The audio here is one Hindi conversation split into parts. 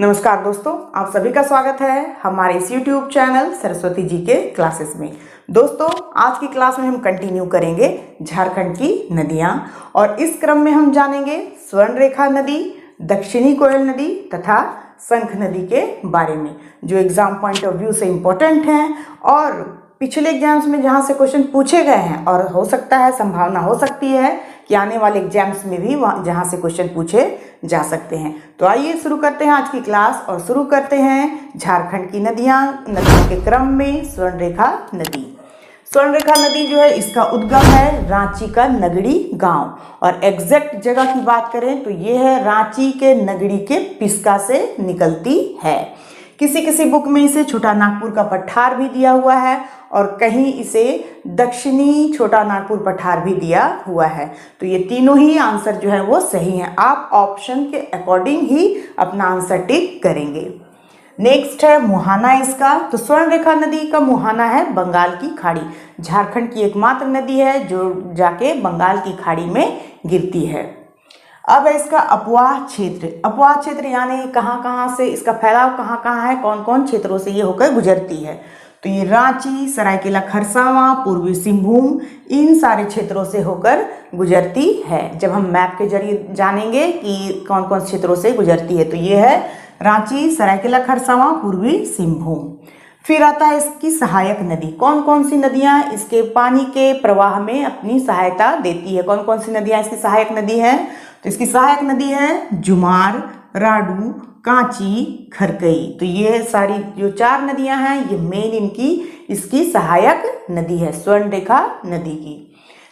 नमस्कार दोस्तों, आप सभी का स्वागत है हमारे इस YouTube चैनल सरस्वती जी के क्लासेस में। दोस्तों, आज की क्लास में हम कंटिन्यू करेंगे झारखंड की नदियाँ और इस क्रम में हम जानेंगे स्वर्णरेखा नदी, दक्षिणी कोयल नदी तथा शंख नदी के बारे में, जो एग्जाम पॉइंट ऑफ व्यू से इम्पोर्टेंट हैं और पिछले एग्जाम्स में जहाँ से क्वेश्चन पूछे गए हैं और हो सकता है, संभावना हो सकती है कि आने वाले एग्जाम्स में भी जहाँ से क्वेश्चन पूछे जा सकते हैं। तो आइए शुरू करते हैं आज की क्लास और शुरू करते हैं झारखंड की नदियों के क्रम में स्वर्णरेखा नदी। स्वर्णरेखा नदी जो है, इसका उद्गम है रांची का नगड़ी गांव और एग्जैक्ट जगह की बात करें तो ये है रांची के नगड़ी के पिस्का से निकलती है। किसी किसी बुक में इसे छोटा नागपुर का पठार भी दिया हुआ है और कहीं इसे दक्षिणी छोटा नागपुर पठार भी दिया हुआ है। तो ये तीनों ही आंसर जो है वो सही हैं। आप ऑप्शन के अकॉर्डिंग ही अपना आंसर टिक करेंगे। नेक्स्ट है मुहाना इसका। तो स्वर्णरेखा नदी का मुहाना है बंगाल की खाड़ी। झारखंड की एकमात्र नदी है जो जाके बंगाल की खाड़ी में गिरती है। अब है इसका अपवाह क्षेत्र। अपवाह क्षेत्र यानी कहाँ कहाँ से इसका फैलाव कहाँ कहाँ है, कौन कौन क्षेत्रों से ये होकर गुजरती है। तो ये रांची, सरायकेला खरसावां, पूर्वी सिंहभूम, इन सारे क्षेत्रों से होकर गुजरती है। जब हम मैप के जरिए जानेंगे कि कौन कौन क्षेत्रों से गुजरती है, तो ये है रांची, सरायकेला खरसावां, पूर्वी सिंहभूम। फिर आता है इसकी सहायक नदी। कौन कौन सी नदियाँ इसके पानी के प्रवाह में अपनी सहायता देती है, कौन कौन सी नदियाँ इसकी सहायक नदी है। तो इसकी सहायक नदी है जुमार, राडू, कांची, खरकई। तो ये सारी जो चार नदियां हैं ये मेन इसकी सहायक नदी है स्वर्णरेखा नदी की।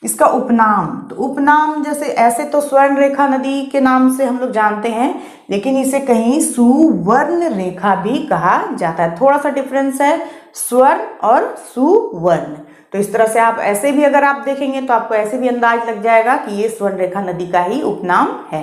इसका उपनाम, तो उपनाम जैसे ऐसे तो स्वर्णरेखा नदी के नाम से हम लोग जानते हैं, लेकिन इसे कहीं सुवर्ण रेखा भी कहा जाता है। थोड़ा सा डिफरेंस है स्वर्ण और सुवर्ण। तो इस तरह से आप ऐसे भी अगर आप देखेंगे तो आपको ऐसे भी अंदाज लग जाएगा कि ये स्वर्णरेखा नदी का ही उपनाम है।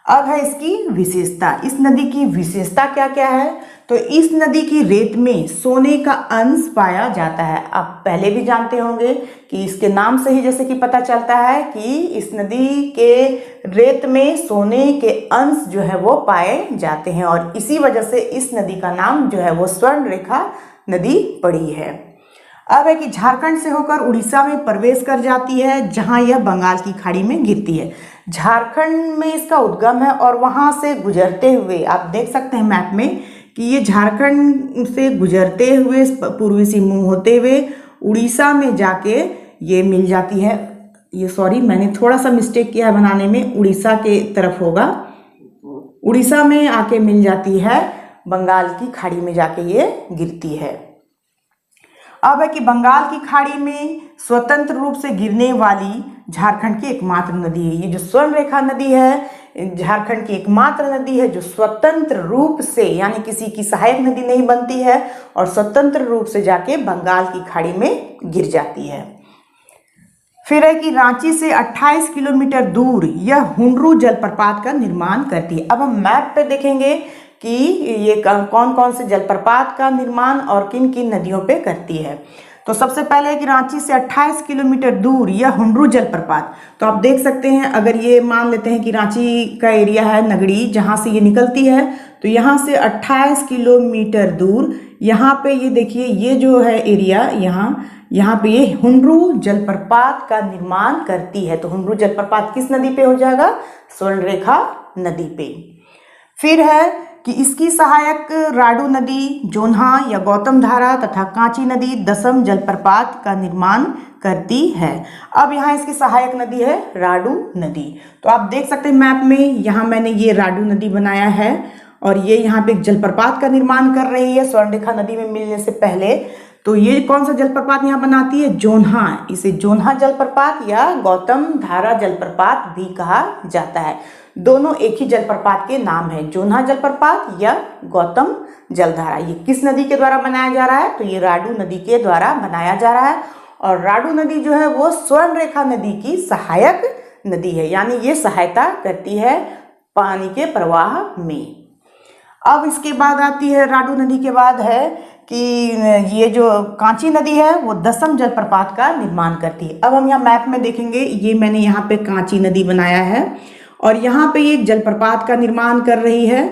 अब है इसकी विशेषता। इस नदी की विशेषता क्या क्या है। तो इस नदी की रेत में सोने का अंश पाया जाता है। आप पहले भी जानते होंगे कि इसके नाम से ही जैसे कि पता चलता है कि इस नदी के रेत में सोने के अंश जो है वो पाए जाते हैं और इसी वजह से इस नदी का नाम जो है वो स्वर्णरेखा नदी पड़ी है। अब है कि झारखंड से होकर उड़ीसा में प्रवेश कर जाती है, जहां यह बंगाल की खाड़ी में गिरती है। झारखंड में इसका उद्गम है और वहां से गुजरते हुए आप देख सकते हैं मैप में कि ये झारखंड से गुजरते हुए पूर्वी सिंहभूम होते हुए उड़ीसा में जाके ये मिल जाती है। ये सॉरी, मैंने थोड़ा सा मिस्टेक किया है बनाने में, उड़ीसा के तरफ होगा। उड़ीसा में आके मिल जाती है, बंगाल की खाड़ी में जाके ये गिरती है। अब है कि बंगाल की खाड़ी में स्वतंत्र रूप से गिरने वाली झारखंड की एकमात्र नदी है। ये जो स्वर्णरेखा नदी है झारखंड की एकमात्र नदी है जो स्वतंत्र रूप से, यानी किसी की सहायक नदी नहीं बनती है और स्वतंत्र रूप से जाके बंगाल की खाड़ी में गिर जाती है। फिर है कि रांची से 28 किलोमीटर दूर यह हुंडरू जलप्रपात का निर्माण करती है। अब हम मैप पे देखेंगे कि ये कौन कौन से जलप्रपात का निर्माण और किन किन नदियों पे करती है। तो सबसे पहले है कि रांची से 28 किलोमीटर दूर यह हुंडरू जलप्रपात। तो आप देख सकते हैं, अगर ये मान लेते हैं कि रांची का एरिया है नगड़ी जहाँ से ये निकलती है, तो यहाँ से 28 किलोमीटर दूर यहाँ पे ये देखिए, ये जो है एरिया यहाँ पे ये हुंडरू जलप्रपात का निर्माण करती है। तो हुंडरू जलप्रपात किस नदी पे हो जाएगा, स्वर्णरेखा नदी पे। फिर है कि इसकी सहायक राडू नदी, जोन्हा या गौतम धारा तथा कांची नदी दसम जलप्रपात का निर्माण करती है। अब यहाँ इसकी सहायक नदी है राडू नदी। तो आप देख सकते हैं मैप में, यहाँ मैंने ये राडू नदी बनाया है और ये यहाँ पे एक जलप्रपात का निर्माण कर रही है स्वर्णरेखा नदी में मिलने से पहले। तो ये कौन सा जलप्रपात यहाँ बनाती है, जोन्हा। इसे जोन्हा जलप्रपात या गौतम धारा जलप्रपात भी कहा जाता है। दोनों एक ही जलप्रपात के नाम है, जोन्हा जलप्रपात या गौतम जलधारा। ये किस नदी के द्वारा बनाया जा रहा है, तो ये राडू नदी के द्वारा बनाया जा रहा है। और राडू नदी जो है वो स्वर्णरेखा नदी की सहायक नदी है, यानी ये सहायता करती है पानी के प्रवाह में। अब इसके बाद आती है, राडू नदी के बाद है कि ये जो कांची नदी है वो दसम जलप्रपात का निर्माण करती है। अब हम यहाँ मैप में देखेंगे, ये मैंने यहाँ पे कांची नदी बनाया है और यहाँ पे ये जलप्रपात का निर्माण कर रही है।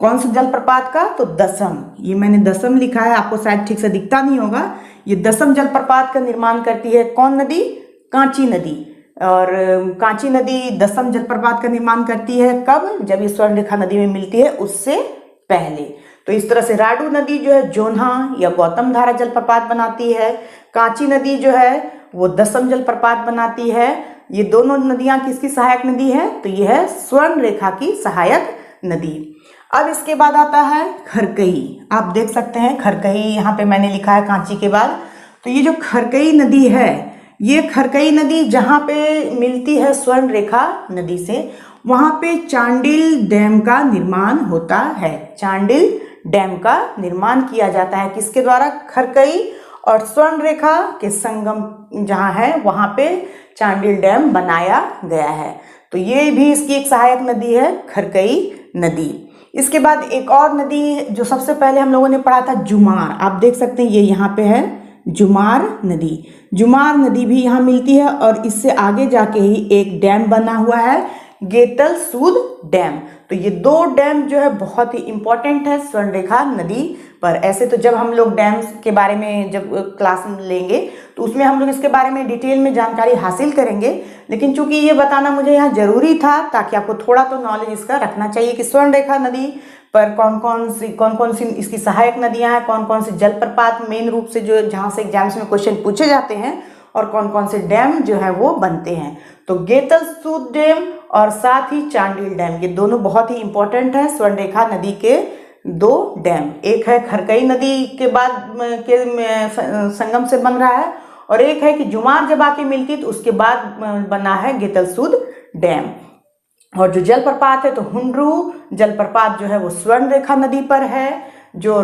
कौन सा जलप्रपात का? तो दसम। ये मैंने दसम लिखा है, आपको शायद ठीक से दिखता नहीं होगा। ये दसम जलप्रपात का निर्माण करती है कौन नदी? कांची नदी। और कांची नदी दसम जलप्रपात का निर्माण करती है कब? जब ये स्वर्णरेखा नदी में मिलती है उससे पहले। तो इस तरह से राडू नदी जो है जोन्हा या गौतम धारा जलप्रपात बनाती है, कांची नदी जो है वो दसम जलप्रपात बनाती है। ये दोनों नदियां किसकी सहायक नदी है? तो ये है स्वर्णरेखा की सहायक नदी। अब इसके बाद आता है खरकई। आप देख सकते हैं खरकई, यहाँ पे मैंने लिखा है कांची के बाद। तो ये जो खरकई नदी है, ये खरकई नदी जहाँ पे मिलती है स्वर्णरेखा नदी से, वहाँ पे चांडिल डैम का निर्माण होता है। चांडिल डैम का निर्माण किया जाता है किसके द्वारा? खरकई और स्वर्णरेखा के संगम जहाँ है वहाँ पे चांडिल डैम बनाया गया है। तो ये भी इसकी एक सहायक नदी है, खरकई नदी। इसके बाद एक और नदी जो सबसे पहले हम लोगों ने पढ़ा था, जुमार। आप देख सकते हैं ये यहाँ पे है जुमार नदी। जुमार नदी भी यहाँ मिलती है और इससे आगे जाके ही एक डैम बना हुआ है, गेतल सूद डैम। तो ये दो डैम जो है बहुत ही इंपॉर्टेंट है स्वर्णरेखा नदी पर। ऐसे तो जब हम लोग डैम्स के बारे में जब क्लास में लेंगे तो उसमें हम लोग इसके बारे में डिटेल में जानकारी हासिल करेंगे, लेकिन चूंकि ये बताना मुझे यहाँ जरूरी था ताकि आपको थोड़ा तो नॉलेज इसका रखना चाहिए कि स्वर्णरेखा नदी पर कौन कौन सी इसकी सहायक नदियाँ हैं, कौन कौन से जलप्रपात मेन रूप से जो जहाँ से एग्जाम्स में क्वेश्चन पूछे जाते हैं, और कौन कौन से डैम जो है वो बनते हैं। तो गेतल सूद डैम और साथ ही चांडिल डैम, ये दोनों बहुत ही इंपॉर्टेंट है स्वर्णरेखा नदी के दो डैम। एक है खरकई नदी के बाद के संगम से बन रहा है, और एक है कि जुमार जब आके मिलती तो उसके बाद बना है गेतल सूद डैम। और जो जलप्रपात है तो हुंड्रू जलप्रपात जो है वो स्वर्णरेखा नदी पर है, जो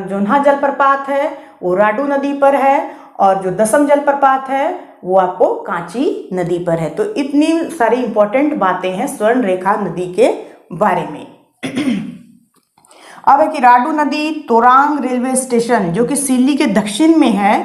जोन्हा जलप्रपात है वो राडू नदी पर है, और जो दसम जलप्रपात है वो आपको कांची नदी पर है। तो इतनी सारी इंपॉर्टेंट बातें हैं स्वर्णरेखा नदी के बारे में। अब है कि राडू नदी तोरांग रेलवे स्टेशन जो कि सिल्ली के दक्षिण में है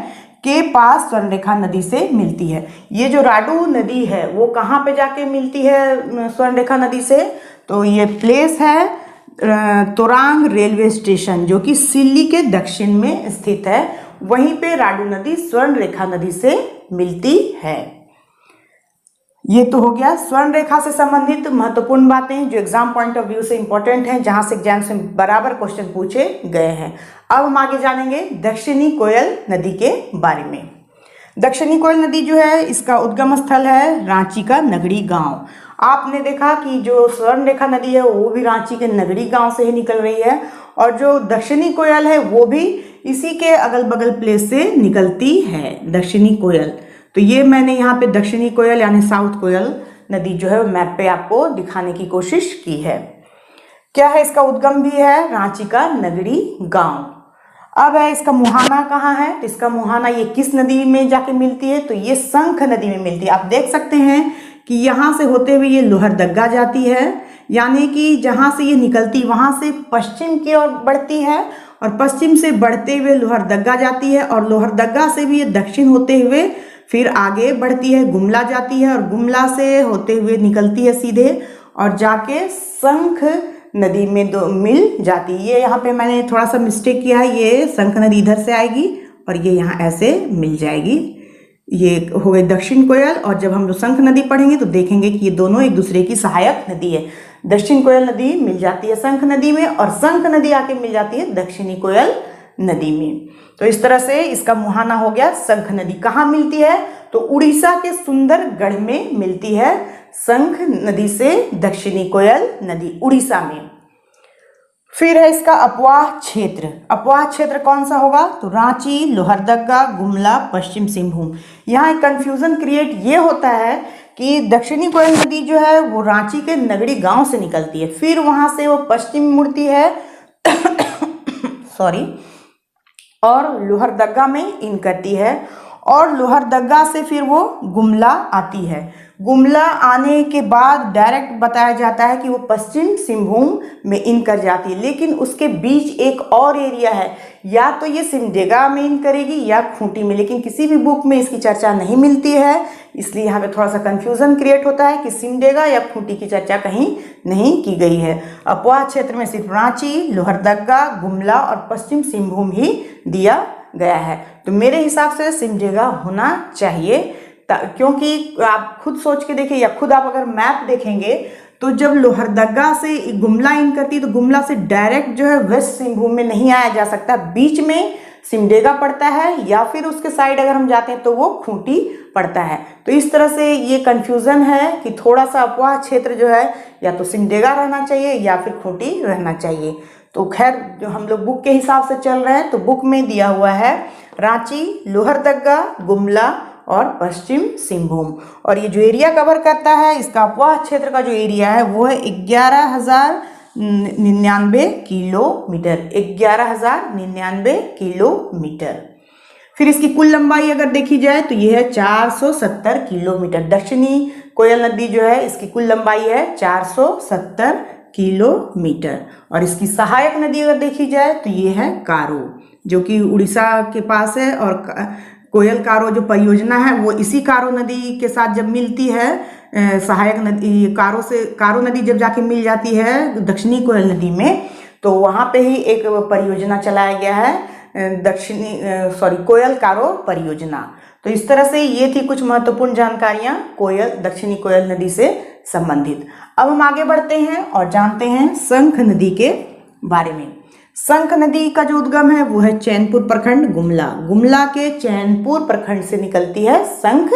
के पास स्वर्णरेखा नदी से मिलती है। ये जो राडू नदी है वो कहाँ पे जाके मिलती है स्वर्णरेखा नदी से? तो ये प्लेस है तोरांग रेलवे स्टेशन जो कि सिल्ली के दक्षिण में स्थित है। वहीं पे राडू नदी स्वर्णरेखा नदी से मिलती है। ये तो हो गया स्वर्णरेखा से संबंधित महत्वपूर्ण बातें जो एग्जाम पॉइंट ऑफ व्यू से इंपॉर्टेंट हैं, जहां से एग्जाम में बराबर क्वेश्चन पूछे गए हैं। अब हम आगे जानेंगे दक्षिणी कोयल नदी के बारे में। दक्षिणी कोयल नदी जो है इसका उद्गम स्थल है रांची का नगड़ी गांव। आपने देखा कि जो स्वर्णरेखा नदी है वो भी रांची के नगड़ी गांव से ही निकल रही है, और जो दक्षिणी कोयल है वो भी इसी के अगल बगल प्लेस से निकलती है दक्षिणी कोयल। तो ये मैंने यहाँ पे दक्षिणी कोयल यानी साउथ कोयल नदी जो है मैप पे आपको दिखाने की कोशिश की है। क्या है इसका उद्गम भी है रांची का नगड़ी गांव। अब है इसका मुहाना कहाँ है? तो इसका मुहाना ये किस नदी में जाके मिलती है? तो ये शंख नदी में मिलती है। आप देख सकते हैं कि यहाँ से होते हुए ये लोहरदग्गा जाती है, यानी कि जहाँ से ये निकलती वहाँ से पश्चिम की ओर बढ़ती है, और पश्चिम से बढ़ते हुए लोहरदग्गा जाती है, और लोहरदग्गा से भी ये दक्षिण होते हुए फिर आगे बढ़ती है, गुमला जाती है, और गुमला से होते हुए निकलती है सीधे और जाके शंख नदी में मिल जाती है। ये यहाँ पे मैंने थोड़ा सा मिस्टेक किया है, ये शंख नदी इधर से आएगी और ये यहाँ ऐसे मिल जाएगी। ये हो गई दक्षिण कोयल, और जब हम लोग शंख नदी पढ़ेंगे तो देखेंगे कि ये दोनों एक दूसरे की सहायक नदी है। दक्षिण कोयल नदी मिल जाती है शंख नदी में, और शंख नदी आके मिल जाती है दक्षिणी कोयल नदी में। तो इस तरह से इसका मुहाना हो गया शंख नदी। कहाँ मिलती है? तो उड़ीसा के सुंदरगढ़ में मिलती है शंख नदी से दक्षिणी कोयल नदी, उड़ीसा में। फिर है इसका अपवाह क्षेत्र। अपवाह क्षेत्र कौन सा होगा? तो रांची, लोहरदग्गा, गुमला, पश्चिम सिंहभूम। यहाँ एक कंफ्यूजन क्रिएट ये होता है कि दक्षिणी कोयल नदी जो है वो रांची के नगड़ी गांव से निकलती है, फिर वहां से वो पश्चिम मुड़ती है सॉरी, और लोहरदग्गा में इन करती है, और लोहरदगा से फिर वो गुमला आती है। गुमला आने के बाद डायरेक्ट बताया जाता है कि वो पश्चिम सिंहभूम में इन कर जाती है, लेकिन उसके बीच एक और एरिया है, या तो ये सिमडेगा में इन करेगी या खूंटी में, लेकिन किसी भी बुक में इसकी चर्चा नहीं मिलती है। इसलिए यहाँ पे थोड़ा सा कंफ्यूजन क्रिएट होता है कि सिमडेगा या खूंटी की चर्चा कहीं नहीं की गई है। अपवाह क्षेत्र में सिर्फ रांची, लोहरदगा, गुमला और पश्चिम सिंहभूम ही दिया गया है। तो मेरे हिसाब से सिमडेगा होना चाहिए, क्योंकि आप खुद सोच के देखिए या खुद आप अगर मैप देखेंगे तो जब लोहरदगा से गुमला इन करती है तो गुमला से डायरेक्ट जो है वेस्ट सिंहभूम में नहीं आया जा सकता, बीच में सिमडेगा पड़ता है या फिर उसके साइड अगर हम जाते हैं तो वो खूंटी पड़ता है। तो इस तरह से ये कंफ्यूजन है कि थोड़ा सा अपवाह क्षेत्र जो है या तो सिमडेगा रहना चाहिए या फिर खूंटी रहना चाहिए। तो खैर जो हम लोग बुक के हिसाब से चल रहे हैं तो बुक में दिया हुआ है रांची, लोहरदगा, गुमला और पश्चिम सिंहभूम। और ये जो एरिया कवर करता है, इसका अपवाह क्षेत्र का जो एरिया है वो है 11,099 किलोमीटर, 11,099 किलोमीटर। फिर इसकी कुल लंबाई अगर देखी जाए तो ये है 470 किलोमीटर। दक्षिणी कोयल नदी जो है इसकी कुल लंबाई है 470 किलोमीटर। और इसकी सहायक नदी अगर देखी जाए तो ये है कारो, जो कि उड़ीसा के पास है। और कोयल कारो जो परियोजना है वो इसी कारो नदी के साथ जब मिलती है, सहायक नदी कारो नदी जब जाके मिल जाती है दक्षिणी कोयल नदी में, तो वहाँ पे ही एक परियोजना चलाया गया है कोयल कारो परियोजना। तो इस तरह से ये थी कुछ महत्वपूर्ण जानकारियाँ दक्षिणी कोयल नदी से संबंधित। अब हम आगे बढ़ते हैं और जानते हैं शंख नदी के बारे में। शंख नदी का जो उद्गम है वो है चैनपुर प्रखंड, गुमला के चैनपुर प्रखंड से निकलती है शंख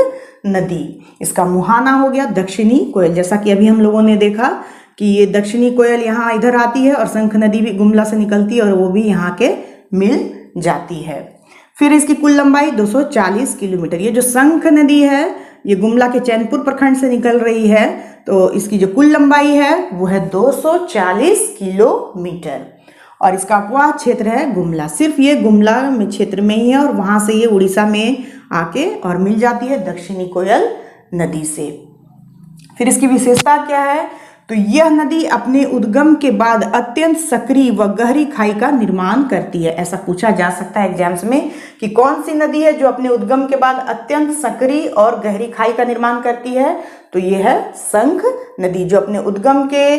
नदी। इसका मुहाना हो गया दक्षिणी कोयल, जैसा कि अभी हम लोगों ने देखा कि ये दक्षिणी कोयल यहाँ इधर आती है और शंख नदी भी गुमला से निकलती है और वो भी यहाँ के मिल जाती है। फिर इसकी कुल लंबाई 240 किलोमीटर। ये जो शंख नदी है ये गुमला के चैनपुर प्रखंड से निकल रही है, तो इसकी जो कुल लंबाई है वो है 240 किलोमीटर। और इसका अपवाह क्षेत्र है गुमला, सिर्फ ये गुमला में क्षेत्र में ही है और वहाँ से ये उड़ीसा में आके और मिल जाती है दक्षिणी कोयल नदी से। फिर इसकी विशेषता क्या है, तो यह नदी अपने उद्गम के बाद अत्यंत सक्रिय व गहरी खाई का निर्माण करती है। ऐसा पूछा जा सकता है एग्जाम्स में कि कौन सी नदी है जो अपने उद्गम के बाद अत्यंत सक्रिय और गहरी खाई का निर्माण करती है, तो ये है शंख नदी, जो अपने उद्गम के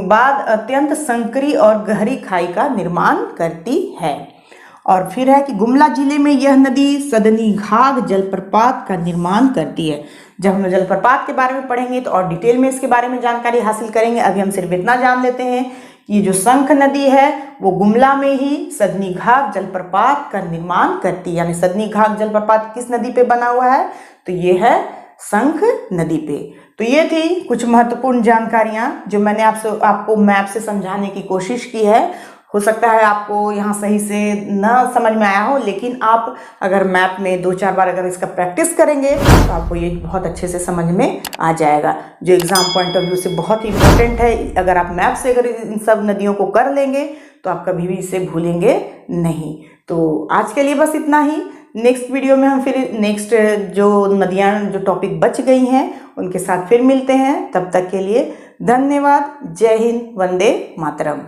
बाद अत्यंत सक्रिय और गहरी खाई का निर्माण करती है। और फिर है कि गुमला जिले में यह नदी सदनी घाघ जलप्रपात का निर्माण करती है। जब हम जलप्रपात के बारे में पढ़ेंगे तो और डिटेल में इसके बारे में जानकारी हासिल करेंगे। अभी हम सिर्फ इतना जान लेते हैं कि ये जो शंख नदी है वो गुमला में ही सदनी घाघ जलप्रपात का निर्माण करती है। यानी सदनी घाघ जलप्रपात किस नदी पे बना हुआ है, तो ये है शंख नदी पे। तो ये थी कुछ महत्वपूर्ण जानकारियाँ जो मैंने आपको मैप से समझाने की कोशिश की है। हो सकता है आपको यहाँ सही से ना समझ में आया हो, लेकिन आप अगर मैप में 2-4 बार अगर इसका प्रैक्टिस करेंगे तो आपको ये बहुत अच्छे से समझ में आ जाएगा, जो एग्ज़ाम पॉइंट ऑफ व्यू से बहुत ही इम्पोर्टेंट है। अगर आप मैप से अगर इन सब नदियों को कर लेंगे तो आप कभी भी इसे भूलेंगे नहीं। तो आज के लिए बस इतना ही। नेक्स्ट वीडियो में हम फिर नेक्स्ट जो नदियाँ जो टॉपिक बच गई हैं उनके साथ फिर मिलते हैं। तब तक के लिए धन्यवाद। जय हिंद, वंदे मातरम।